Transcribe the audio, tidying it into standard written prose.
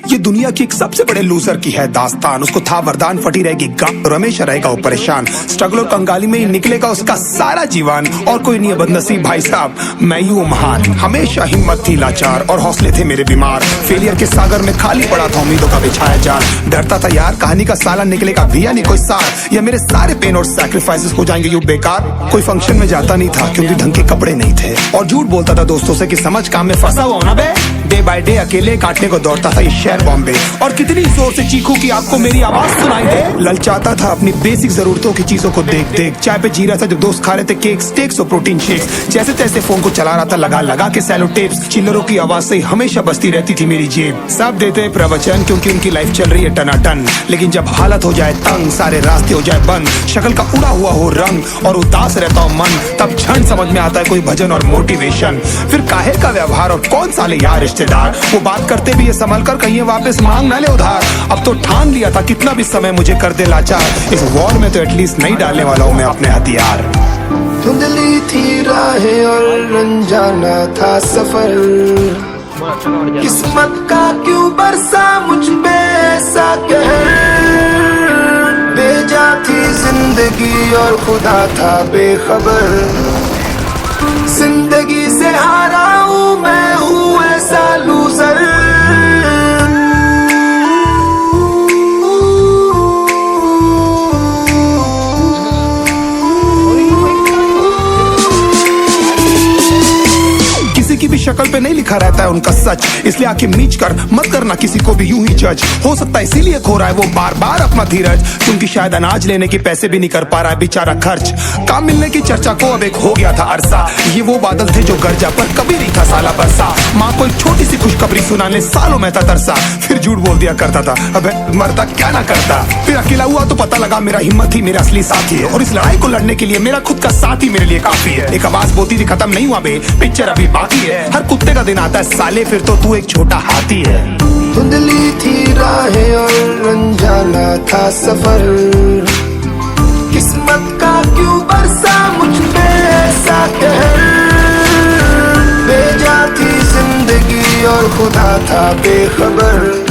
ये दुनिया की एक सबसे बड़े लूजर की है दास्तान। उसको था वरदान, फटी रहेगी गम, रमेशा रहेगा वो परेशान। स्ट्रगल और कंगाली में ही निकलेगा उसका सारा जीवन। और कोई नहीं है बदनसीब भाई साहब, मैं ही हूँ महान। हमेशा हिम्मत थी लाचार और हौसले थे मेरे बीमार। फेलियर के सागर में खाली पड़ा था उम्मीदों का बिछाया जाल। डरता था यार कहानी का साला निकलेगा भी या नहीं कोई सार, या मेरे सारे पेन और सैक्रिफाइसेस हो जाएंगे यूं बेकार। कोई फंक्शन में जाता नहीं था क्योंकि ढंग के कपड़े नहीं थे, और झूठ बोलता था दोस्तों से कि समझ काम में फंसा हुआ ना बे। डे बाय डे अकेले काटने को दौड़ता था ये शहर बॉम्बे, और कितनी जोर से चीखूं कि आपको मेरी आवाज सुनाई दे। ललचाता था अपनी बेसिक जरूरतों की चीजों को देख देख। चाय पे जी रहा था जब दोस्त खा रहे थे केक, स्टेक्स और प्रोटीन शेक्स। जैसे तैसे फोन को चला रहा था लगा लगा के सैलो टेप्स। चिल्लरों की आवाज से हमेशा बजती रहती थी मेरी जेब। सब देते प्रवचन क्योंकि उनकी लाइफ चल रही है टनाटन, लेकिन जब हालत हो जाए तंग, सारे रास्ते हो जाए बंद, शक्ल का उड़ा हुआ हो रंग और उदास रहता हो मन, तब क्षण समझ में आता है कोई भजन और मोटिवेशन। फिर काहे का व्यवहार और कौन साले यार रिश्तेदार, वो बात करते भी ये संभल कर कहीं वापस मांग ना ले उधार। अब तो ठान लिया था कितना भी समय मुझे कर दे लाचार, इस वॉर में तो एटलीस्ट नहीं डालने वाला हूँ मैं अपने हथियार। धुंधली थी राहें और अनजाना था सफर, किस्मत का क्यों बरसा मुझ पे ऐसा कहर। बेजा थी जिंदगी और खुदा था बेखबर, जिंदगी से हारा हूँ मैं, हूँ ऐसा लूजर। की भी शक्ल पे नहीं लिखा रहता है उनका सच, इसलिए आंखें मीच कर मत करना किसी को भी यूं ही जज। हो सकता है इसीलिए खो रहा है वो बार बार अपना धीरज, क्योंकि शायद अनाज लेने के पैसे भी नहीं कर पा रहा है बेचारा खर्च। काम मिलने की चर्चा को अब एक हो गया था अरसा, ये वो बादल थे जो गरजा पर कभी नहीं था साला बरसा। माँ को एक छोटी सी खुशखबरी सुनाने सालों में था तरसा, फिर झूठ बोल दिया करता था अबे मरता क्या ना करता। फिर अकेला हुआ तो पता लगा मेरा हिम्मत ही मेरा असली साथी है, और इस लड़ाई को लड़ने के लिए मेरा खुद का साथ ही मेरे लिए काफी है। एक आवाज बोलती थी खत्म नहीं हुआ बे, पिक्चर अभी बाकी है। हर कुत्ते का दिन आता है साले, फिर तो तू एक छोटा हाथी है। धुंधली थी राहें और अनजाना था सफर, किस्मत का क्यों बरसा मुझ पे ऐसा कहर। बेजा थी जिंदगी और खुदा था बेखबर।